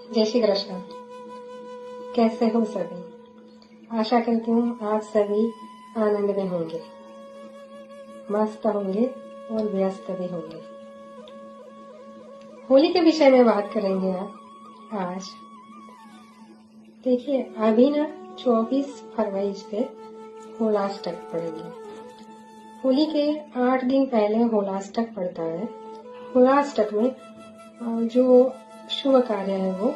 जय श्री कृष्ण। कैसे हो सभी? आशा करती हूँ आप सभी आनंद में होंगे, मस्त होंगे और व्यस्त भी होंगे। होली के विषय में बात करेंगे आज। देखिए, अभी ना 24 फरवरी से होलाष्टक पड़ेंगे। होली के 8 दिन पहले होलाष्टक पड़ता है। होलाष्टक में जो शुभ कार्य है वो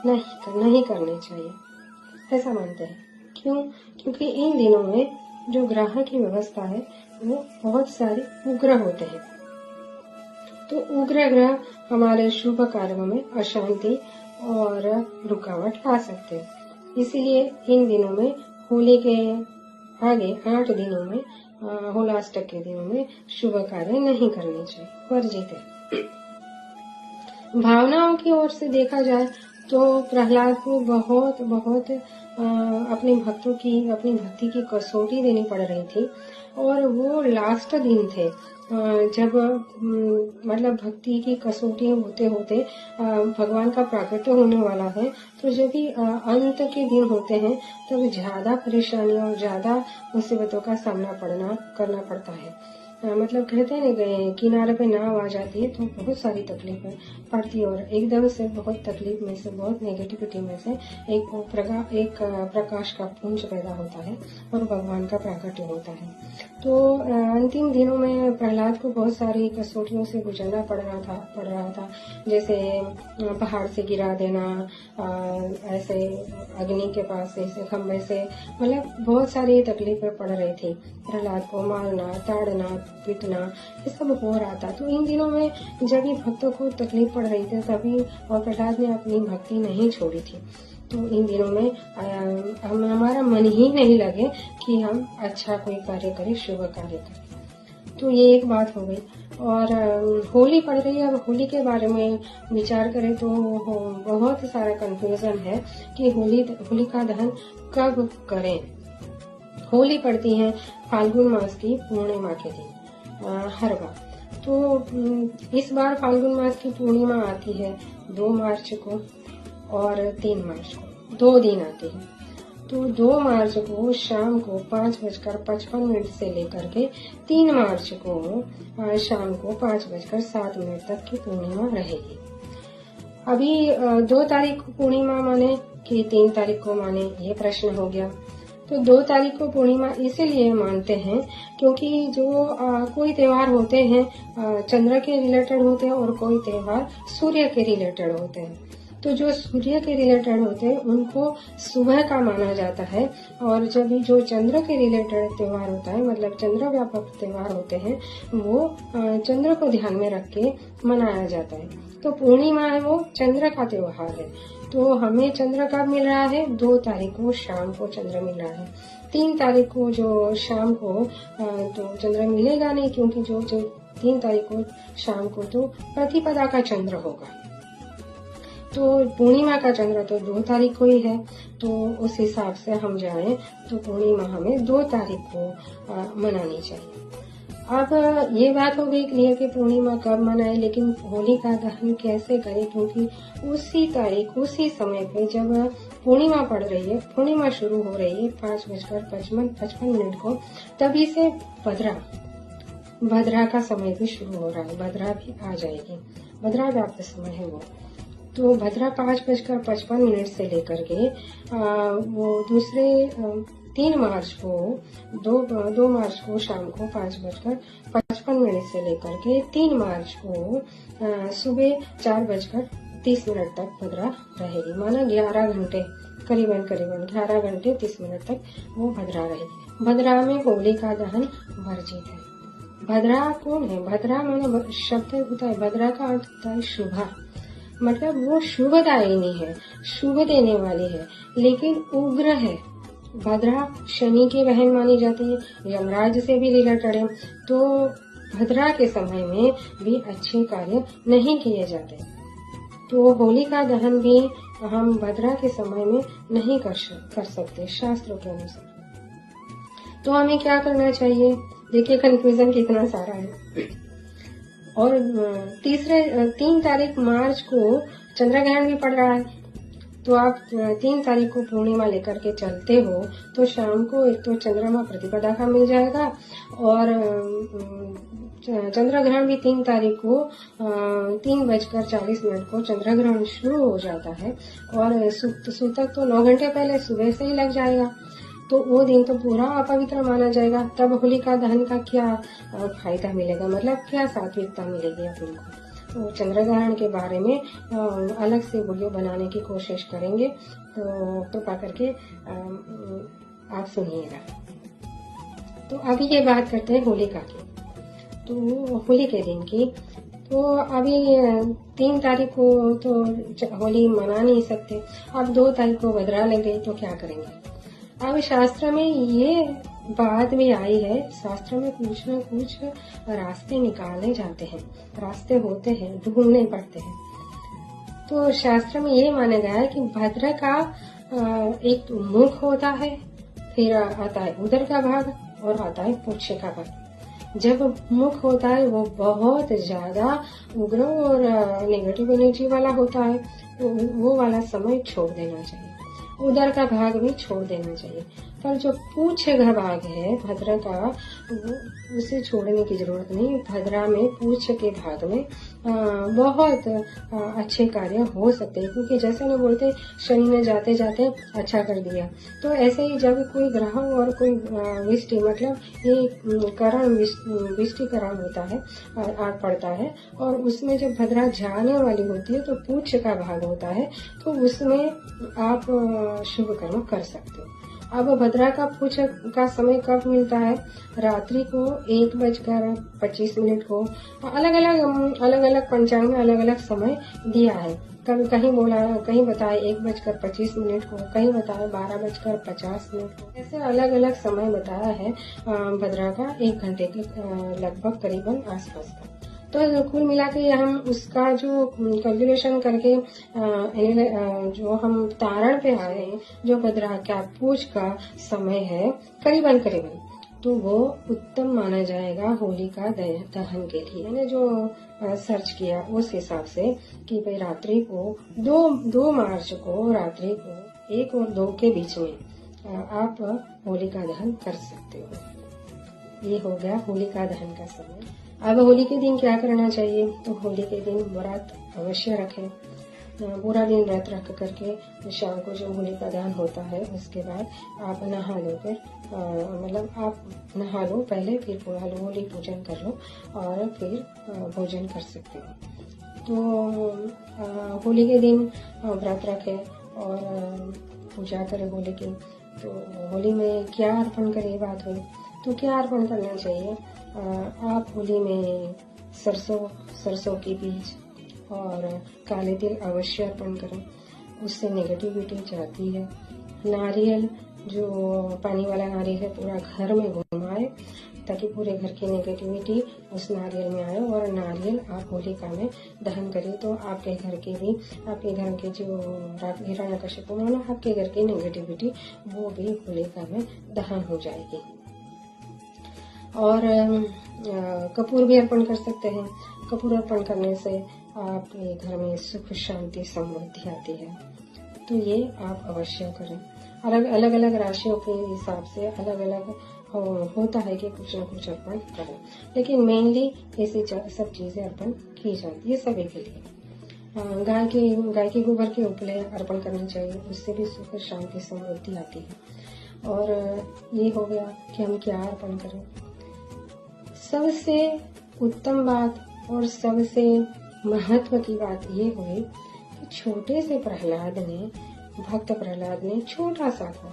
नहीं करने चाहिए, ऐसा मानते हैं। क्यों? क्योंकि इन दिनों में जो ग्रह की व्यवस्था है वो बहुत सारे उग्र होते हैं। तो उग्र ग्रह हमारे शुभ कार्यों में अशांति और रुकावट ला सकते हैं। इसीलिए इन दिनों में होली के आगे 8 दिनों में होलाष्टक के दिनों में शुभ कार्य नहीं करने चाहिए, वर्जित है। भावनाओं की ओर से देखा जाए तो प्रहलाद को बहुत अपनी भक्ति की कसौटी देनी पड़ रही थी। और वो लास्ट दिन थे जब मतलब भक्ति की कसौटी होते होते भगवान का प्राकट्य होने वाला है। तो जब भी अंत के दिन होते हैं तब ज्यादा परेशानियों और ज्यादा मुसीबतों का सामना करना पड़ता है। मतलब कहते हैं ना, किनारे पे नाव आ जाती है तो बहुत सारी तकलीफें पड़ती है और एकदम से बहुत तकलीफ में से, बहुत नेगेटिविटी में से एक प्रकाश का पुंज पैदा होता है और भगवान का प्राकट्य होता है। तो अंतिम दिनों में प्रहलाद को बहुत सारी कसौटियों से गुजरना पड़ रहा था। जैसे पहाड़ से गिरा देना, ऐसे अग्नि के पास ऐसे खंभे से, मतलब बहुत सारी तकलीफें पड़ रही थी। प्रहलाद को मारना, ताड़ना, पीटना, ये सब हो रहा था। तो इन दिनों में जब भी भक्तों को तकलीफ पड़ रही थी तभी और प्रहलाद ने अपनी भक्ति नहीं छोड़ी थी। तो इन दिनों में हमारा मन ही नहीं लगे कि हम अच्छा कोई कार्य करें, शुभ कार्य करें। तो ये एक बात हो गई। और होली पड़ रही है। अब होली के बारे में विचार करें तो बहुत सारा कंफ्यूजन है कि होली का दहन कब करें। होली पड़ती है फाल्गुन मास की पूर्णिमा के दिन हर बार। तो इस बार फाल्गुन मास की पूर्णिमा आती है 2 मार्च को और 3 मार्च को, 2 दिन आती है। तो 2 मार्च को शाम को 5:55 से लेकर के 3 मार्च को शाम को 5:07 तक की पूर्णिमा रहेगी। अभी 2 तारीख को पूर्णिमा माने कि 3 तारीख को माने, ये प्रश्न हो गया। तो 2 तारीख को पूर्णिमा इसीलिए मानते हैं क्योंकि जो कोई त्योहार होते हैं चंद्र के रिलेटेड होते हैं और कोई त्योहार सूर्य के रिलेटेड होते हैं। तो जो सूर्य के रिलेटेड होते हैं उनको सुबह का माना जाता है और जब जो चंद्र के रिलेटेड त्योहार होता है, मतलब चंद्र व्यापक त्योहार होते हैं, वो चंद्र को ध्यान में रख के मनाया जाता है। तो पूर्णिमा है वो चंद्र का त्योहार है। तो हमें चंद्र कब मिल रहा है? 2 तारीख को शाम को चंद्र मिल रहा है। 3 तारीख को जो शाम को तो चंद्र मिलेगा नहीं, क्योंकि जो 3 तारीख को शाम को तो प्रतिपदा का चंद्र होगा। तो पूर्णिमा का चंद्र तो 2 तारीख को ही है। तो उस हिसाब से हम जाएं तो पूर्णिमा हमें 2 तारीख को मनानी चाहिए। अब ये बात हो गई क्लियर कि पूर्णिमा कब मनाए, लेकिन होली का दहन कैसे करें, क्योंकि उसी तारीख उसी समय पे जब पूर्णिमा पड़ रही है, पूर्णिमा शुरू हो रही है 5:55 को, तभी से भद्रा का समय भी शुरू हो रहा है। भद्रा भी आ जाएगी, भद्रा व्याप्त समय है वो। तो भद्रा 5:55 से लेकर के वो दूसरे 3 मार्च को 2 मार्च को शाम को 5:55 से लेकर के 3 मार्च को सुबह 4:30 तक भद्रा रहेगी। माना 11 घंटे, करीबन 11 घंटे 30 मिनट तक वो भद्रा रहेगी। भद्रा में होली का दहन वर्जित है। भद्रा कौन है? भद्रा माने शब्द होता है, भद्रा का अर्थ होता है शुभ, मतलब वो शुभदायिनी है, शुभ देने वाली है, लेकिन उग्र है। भद्रा शनि की बहन मानी जाती है, यमराज से भी रिलेटेड है। तो भद्रा के समय में भी अच्छे कार्य नहीं किए जाते। तो होली का दहन भी हम भद्रा के समय में नहीं कर सकते शास्त्रों के अनुसार। तो हमें क्या करना चाहिए? देखिए कंफ्यूजन कितना सारा है। और 3 तारीख मार्च को चंद्र ग्रहण भी पड़ रहा है। तो आप 3 तारीख को पूर्णिमा लेकर के चलते हो तो शाम को एक तो चंद्रमा प्रतिपदा का मिल जाएगा और चंद्र ग्रहण भी 3 तारीख को 3:40 को चंद्र ग्रहण शुरू हो जाता है और सूतक तो 9 घंटे पहले सुबह से ही लग जाएगा। तो वो दिन तो पूरा अपवित्र माना जाएगा। तब होलिका दहन का क्या फायदा मिलेगा, मतलब क्या सात्विकता मिलेगी अपन को। तो चंद्र ग्रहण के बारे में अलग से वीडियो बनाने की कोशिश करेंगे, तो कृपा करके आप सुनिएगा। तो अभी ये बात करते हैं होलिका की। तो होली के दिन की, तो अभी 3 तारीख को तो होली मना नहीं सकते। अब 2 तारीख को भद्रा लग गई तो क्या करेंगे। अब शास्त्र में ये बात भी आई है, शास्त्र में कुछ न कुछ रास्ते निकाले जाते हैं, रास्ते होते हैं, ढूंढने पड़ते हैं। तो शास्त्र में ये माना गया है कि भद्र का एक मुख होता है, फिर आता है उदर का भाग और आता है पुच्छ का भाग। जब मुख होता है वो बहुत ज्यादा उग्र और नेगेटिव एनर्जी वाला होता है, तो वो वाला समय छोड़ देना चाहिए। उदर का भाग भी छोड़ देना चाहिए, पर जो पूछ का भाग है भद्रा का, उसे छोड़ने की जरूरत नहीं। भद्रा में पूछ के भाग में बहुत अच्छे कार्य हो सकते हैं, क्योंकि जैसे ना बोलते शनि ने जाते जाते अच्छा कर दिया। तो ऐसे ही जब कोई ग्रह और कोई विष्टि, मतलब ये करण विष्टिकरण होता है पड़ता है, और उसमें जब भद्रा जाने वाली होती है तो पूछ का भाग होता है, तो उसमें आप शुभ कर्म कर सकते हो। अब भद्रा का पूछ का समय कब मिलता है, रात्रि को 1:25 को। अलग अलग पंचांग में अलग अलग समय दिया है। कहीं बोला, कहीं बताया 1:25 को, कहीं बताया 12:50 को। ऐसे अलग अलग समय बताया है भद्रा का 1 घंटे के लगभग करीबन आसपास का। तो कुल मिला के हम उसका जो कैलकुलेशन करके जो हम तारण पे आए हैं, जो भद्रा का पूछ का समय है करीबन, तो वो उत्तम माना जाएगा होलिका दहन के लिए। मैंने जो सर्च किया उस हिसाब से कि भाई रात्रि को 2 मार्च को रात्रि को 1 और 2 के बीच में आप होलिका दहन कर सकते हो। ये हो गया होलिका दहन का समय। अब होली के दिन क्या करना चाहिए, तो होली के दिन व्रत अवश्य रखें। पूरा दिन व्रत रख करके शाम को जो होलिका दहन होता है उसके बाद आप नहा लो। फिर मतलब आप नहा लो पहले, फिर पूरा होली पूजन कर लो और फिर भोजन कर सकते हो। तो होली के दिन व्रत रखें और पूजा करें होली की। तो होली में क्या अर्पण करें, बात हुई तो क्या अर्पण करना चाहिए। आप होली में सरसों के बीज और काले तिल अवश्य अर्पण करें, उससे नेगेटिविटी जाती है। नारियल, जो पानी वाला नारियल है, पूरा घर में घुमाए ताकि पूरे घर की नेगेटिविटी उस नारियल में आए। और नारियल आप होलिका में दहन करें तो आपके घर के जो हिरण्यकशिपु मानो आपके घर की नेगेटिविटी वो भी होलिका में दहन हो जाएगी। और कपूर भी अर्पण कर सकते हैं। कपूर अर्पण करने से आपके घर में सुख शांति समृद्धि आती है। तो ये आप अवश्य करें। अलग अलग राशियों के हिसाब से अलग अलग होता है कि कुछ न कुछ अर्पण करें, लेकिन मेनली ऐसी सब चीजें अर्पण की जाती है सभी के लिए। गाय के गोबर के उपले अर्पण करने चाहिए, उससे भी सुख शांति समृद्धि आती है। और ये हो गया कि हम क्या अर्पण करें। सबसे उत्तम बात और सबसे महत्व की बात ये हुई कि छोटे से भक्त प्रहलाद ने छोटा सा था,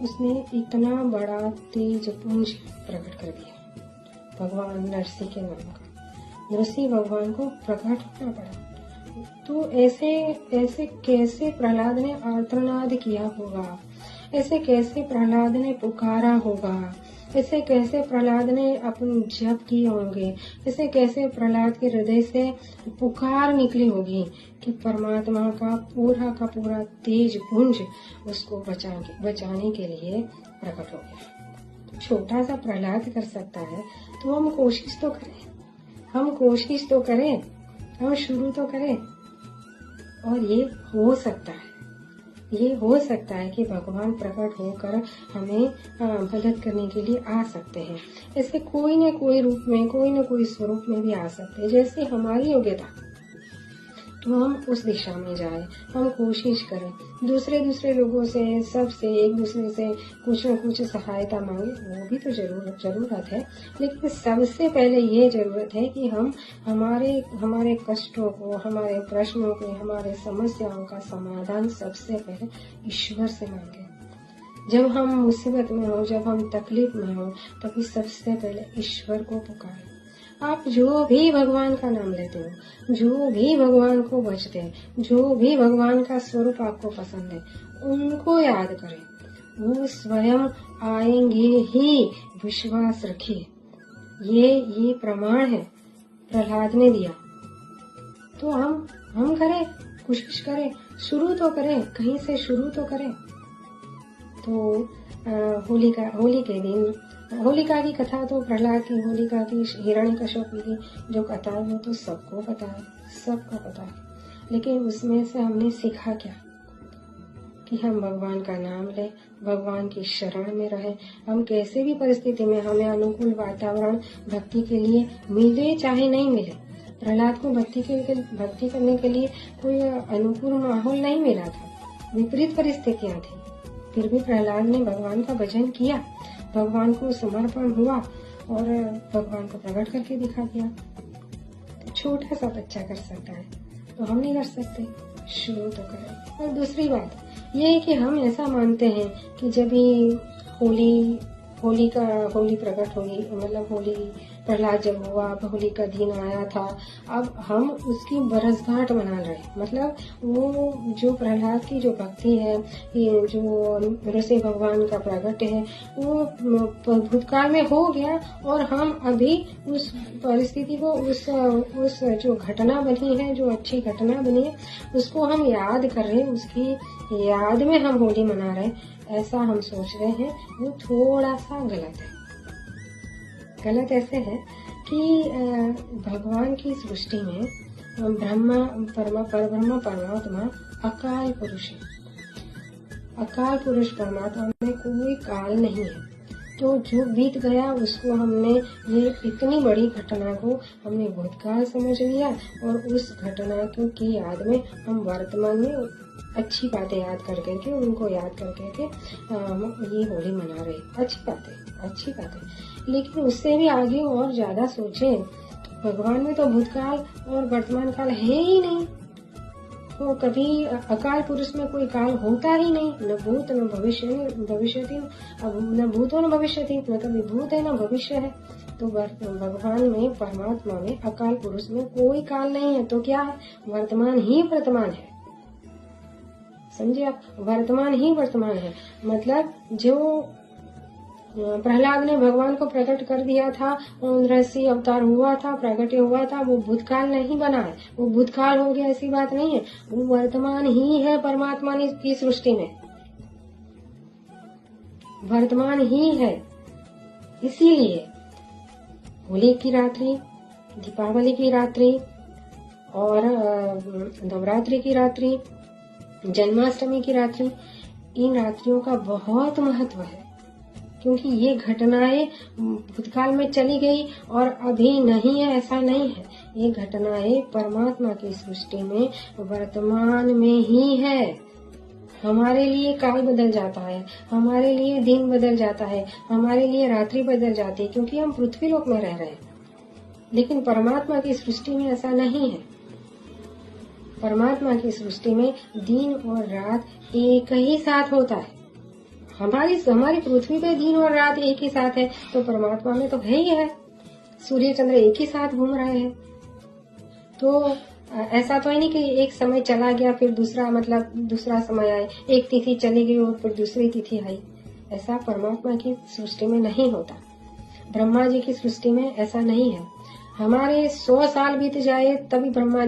उसने इतना बड़ा तेज पुंज प्रकट कर दिया भगवान नरसिंह के नाम का। नरसिंह भगवान को प्रकट होना पड़ा। तो ऐसे कैसे प्रहलाद ने आर्तनाद किया होगा, ऐसे कैसे प्रहलाद ने पुकारा होगा, ऐसे कैसे प्रहलाद ने अपन जप किए होंगे, ऐसे कैसे प्रहलाद के हृदय से पुकार निकली होगी कि परमात्मा का पूरा तेज पुंज उसको बचाने के लिए प्रकट हो गया। छोटा सा प्रहलाद कर सकता है तो हम कोशिश तो करें, हम शुरू तो करें और ये हो सकता है। ये हो सकता है कि भगवान प्रकट होकर हमें मदद करने के लिए आ सकते हैं। ऐसे कोई न कोई रूप में, कोई न कोई स्वरूप में भी आ सकते हैं। जैसे हमारी योग्यता, तो हम उस दिशा में जाएं, हम कोशिश करें, दूसरे लोगों से, सबसे, एक दूसरे से कुछ न कुछ सहायता मांगे, वो भी तो जरूरत है। लेकिन सबसे पहले ये जरूरत है कि हम हमारे कष्टों को, हमारे प्रश्नों को, हमारे समस्याओं का समाधान सबसे पहले ईश्वर से मांगे। जब हम मुसीबत में हो, जब हम तकलीफ में हो, तभी सबसे पहले ईश्वर को पुकारें। आप जो भी भगवान का नाम लेते हो, जो भी भगवान को भजते हैं, जो भी भगवान का स्वरूप आपको पसंद है, उनको याद करें। वो स्वयं आएंगे ही, विश्वास रखिए। ये प्रमाण है प्रहलाद ने दिया। तो हम करें, कोशिश करें, शुरू तो करें, कहीं से शुरू तो करें। तो होली के दिन होलिका की कथा, तो प्रहलाद की, होलिका की, हिरण्यकश्यप की जो कथा है वो तो सबको पता है। लेकिन उसमें से हमने सीखा क्या? कि हम भगवान का नाम लें, भगवान की शरण में रहें। हम कैसे भी परिस्थिति में, हमें अनुकूल वातावरण भक्ति के लिए मिले चाहे नहीं मिले, प्रहलाद को भक्ति करने के लिए कोई अनुकूल माहौल नहीं मिला था, विपरीत परिस्थितियां थी। फिर भी प्रहलाद ने भगवान का भजन किया, भगवान को समर्पण हुआ और भगवान को प्रकट करके दिखा दिया। छोटा सा बच्चा कर सकता है, तो हम नहीं कर सकते? शुरू तो करें। और दूसरी बात ये है कि हम ऐसा मानते हैं कि जब भी होली प्रकट होगी, मतलब होली प्रहलाद जब हुआ, होली का दिन आया था, अब हम उसकी बरसगांठ मना रहे। मतलब वो जो प्रहलाद की जो भक्ति है, ये जो ऋषि भगवान का प्रकट है, वो भूतकाल में हो गया और हम अभी उस परिस्थिति को, उस जो घटना बनी है, जो अच्छी घटना बनी है, उसको हम याद कर रहे हैं, उसकी याद में हम होली मना रहे हैं, ऐसा हम सोच रहे हैं। वो थोड़ा सा गलत है। गलत ऐसे है कि भगवान की सृष्टि में परब्रह्म परमात्मा अकाल पुरुष है। अकाल पुरुष परमात्मा में कोई काल नहीं है। तो जो बीत गया उसको हमने, ये इतनी बड़ी घटना को हमने भूतकाल समझ लिया और उस घटना की याद में हम वर्तमान में अच्छी बातें याद करके, उनको याद करके ये होली मना रहे। अच्छी बात है। लेकिन उससे भी आगे और ज्यादा सोचें, भगवान में तो भूतकाल और वर्तमान काल है ही नहीं। तो कभी अकाल पुरुष में कोई काल होता ही नहीं, न भूत न भविष्य, न भूतो न भविष्यति, न कभी भूत है न भविष्य है। तो भगवान में, परमात्मा में, अकाल पुरुष में कोई काल नहीं है। तो क्या है? वर्तमान ही वर्तमान है। समझे आप? वर्तमान ही वर्तमान है। मतलब जो प्रहलाद ने भगवान को प्रकट कर दिया था, ऋषि अवतार हुआ था, प्रकट हुआ था, वो भूतकाल नहीं बना है, वो भूतकाल हो गया ऐसी बात नहीं है। वो वर्तमान ही है परमात्मा की सृष्टि में, वर्तमान ही है। इसीलिए होली की रात्रि, दीपावली की रात्रि और नवरात्रि की रात्रि, जन्माष्टमी की रात्रि, इन रात्रियों का बहुत महत्व है। क्योंकि ये घटनाएं भूतकाल में चली गई और अभी नहीं है, ऐसा नहीं है। ये घटनाएं परमात्मा की सृष्टि में वर्तमान में ही है। हमारे लिए काल बदल जाता है, हमारे लिए दिन बदल जाता है, हमारे लिए रात्रि बदल जाती है, क्योंकि हम पृथ्वी लोक में रह रहे हैं। लेकिन परमात्मा की सृष्टि में ऐसा नहीं है। परमात्मा की सृष्टि में दिन और रात एक ही साथ होता है। हमारी पृथ्वी पे दिन और रात एक ही साथ है, तो परमात्मा में तो है ही है। सूर्य चंद्र एक ही साथ घूम रहे हैं। तो ऐसा तो है नहीं कि एक समय चला गया फिर दूसरा समय आए, एक तिथि चली गई और फिर दूसरी तिथि आई। ऐसा परमात्मा की सृष्टि में नहीं होता। ब्रह्मा जी की सृष्टि में ऐसा नहीं है। हमारे 100 साल बीत जाए तभी ब्रह्मा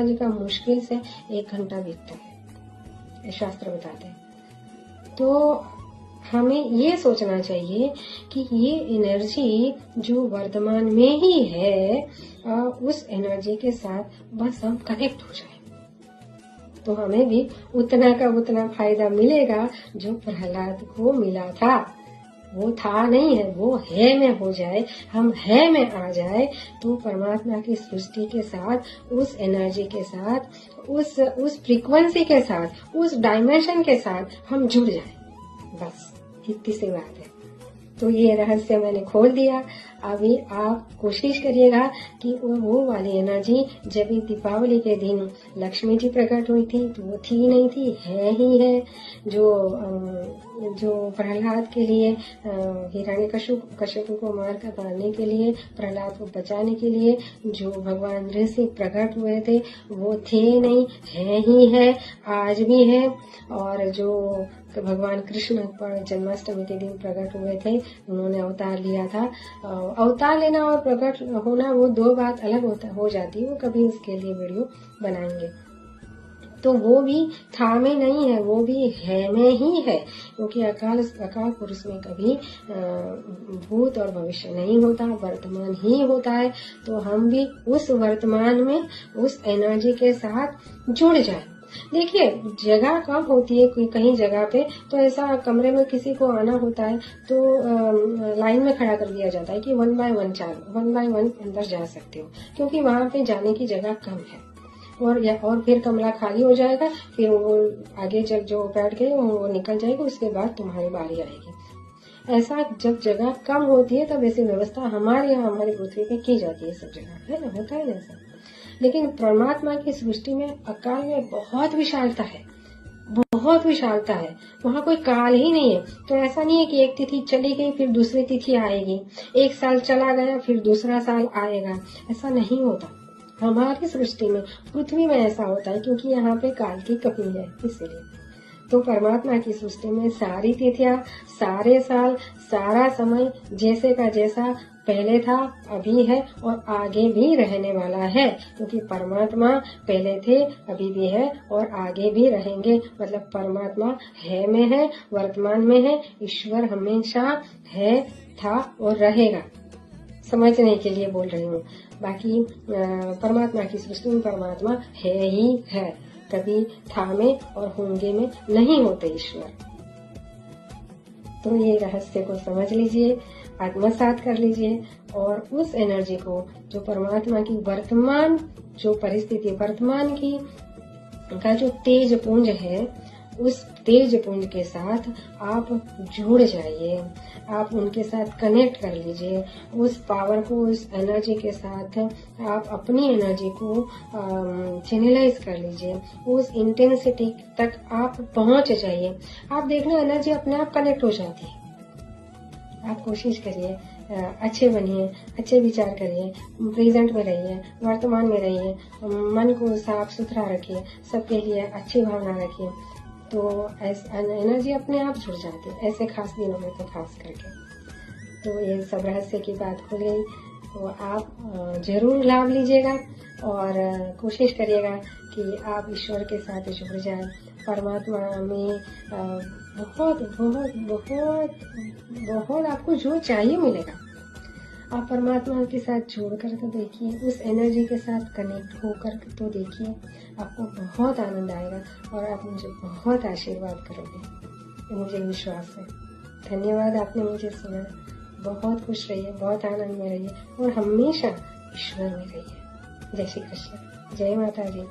जी का मुश्किल से 1 घंटा बीतता है, ये शास्त्र बताते हैं। तो हमें ये सोचना चाहिए कि ये एनर्जी जो वर्तमान में ही है, उस एनर्जी के साथ बस हम कनेक्ट हो जाए। तो हमें भी उतना का उतना फायदा मिलेगा जो प्रहलाद को मिला था। वो था नहीं है, वो है में हो जाए, हम है में आ जाए तो परमात्मा की सृष्टि के साथ, उस एनर्जी के साथ, उस फ्रीक्वेंसी के साथ, उस डायमेंशन के साथ हम जुड़ जाए, बस इतनी सी बात है। तो ये रहस्य मैंने खोल दिया। अभी आप कोशिश करिएगा कि वो वाली एनर्जी, जब दीपावली के दिन लक्ष्मी जी प्रकट हुई थी तो वो थी नहीं थी, है ही है। जो प्रहलाद के लिए, हिरण्यकश्यप को मारने के लिए, प्रहलाद को बचाने के लिए जो भगवान ऋषि प्रकट हुए थे वो थे नहीं, है ही है, आज भी है। और जो भगवान कृष्ण पर जन्माष्टमी के दिन प्रकट हुए थे, उन्होंने अवतार लिया था। अवतार लेना और प्रकट होना वो दो बात अलग हो जाती है, वो कभी उसके लिए वीडियो बनाएंगे। तो वो भी था में नहीं है, वो भी है में ही है, क्योंकि अकाल पुरुष में कभी भूत और भविष्य नहीं होता, वर्तमान ही होता है। तो हम भी उस वर्तमान में उस एनर्जी के साथ जुड़ जाए। देखिए, जगह कम होती है कहीं जगह पे, तो ऐसा कमरे में किसी को आना होता है तो लाइन में खड़ा कर दिया जाता है कि 1 बाय 1 अंदर जा सकते हो, क्योंकि वहां पे जाने की जगह कम है। और फिर कमरा खाली हो जाएगा, फिर वो आगे जो बैठ गए वो निकल जाएगा, उसके बाद तुम्हारी बारी आएगी। ऐसा जब जगह कम होती है तब ऐसी व्यवस्था हमारे यहाँ, हमारी पृथ्वी पे की जाती है, सब जगह है ना, होता है ना ऐसा। लेकिन परमात्मा की सृष्टि में, अकाल में बहुत विशालता है, बहुत विशालता है। वहाँ कोई काल ही नहीं है। तो ऐसा नहीं है कि एक तिथि चली गई फिर दूसरी तिथि आएगी, एक साल चला गया फिर दूसरा साल आएगा, ऐसा नहीं होता। हमारी सृष्टि में, पृथ्वी में ऐसा होता है, क्योंकि यहाँ पे काल की कमी है, इसलिए। तो परमात्मा की सृष्टि में सारी तिथियां, सारे साल, सारा समय जैसे का जैसा पहले था, अभी है और आगे भी रहने वाला है, क्योंकि परमात्मा पहले थे, अभी भी है और आगे भी रहेंगे। मतलब परमात्मा है में है, वर्तमान में है, ईश्वर हमेशा है, था और रहेगा। समझने के लिए बोल रही हूँ। बाकी परमात्मा की सृष्टि में परमात्मा है ही है, कभी था में और होंगे में नहीं होते ईश्वर। तो ये रहस्य को समझ लीजिए, आत्मसात कर लीजिए और उस एनर्जी को, जो परमात्मा की वर्तमान जो परिस्थिति, वर्तमान की का जो तेज पुंज है, उस तेज पुंज के साथ आप जुड़ जाइए, आप उनके साथ कनेक्ट कर लीजिए। उस पावर को, उस एनर्जी के साथ आप अपनी एनर्जी को चैनलाइज कर लीजिए, उस इंटेंसिटी तक आप पहुंच जाइए। आप देखना, एनर्जी अपने आप कनेक्ट हो जाती है। आप कोशिश करिए, अच्छे बनिए, अच्छे विचार करिए, प्रेजेंट में रहिए, वर्तमान में रहिए, मन को साफ सुथरा रखिए, सबके लिए अच्छी भावना रखिए, तो एनर्जी अपने आप जुड़ जाती है, ऐसे खास दिनों में तो खास करके। तो ये सब रहस्य की बात खुल गई, तो आप जरूर लाभ लीजिएगा और कोशिश करिएगा कि आप ईश्वर के साथ जुड़ जाए। परमात्मा में बहुत बहुत बहुत बहुत आपको जो चाहिए मिलेगा। आप परमात्मा के साथ जोड़कर तो देखिए, उस एनर्जी के साथ कनेक्ट होकर तो देखिए, आपको बहुत आनंद आएगा और आप मुझे बहुत आशीर्वाद करोगे, मुझे विश्वास है। धन्यवाद, आपने मुझे सुना। बहुत खुश रहिए, बहुत आनंद में रहिए और हमेशा ईश्वर में रहिए। जय श्री कृष्ण, जय माता जी।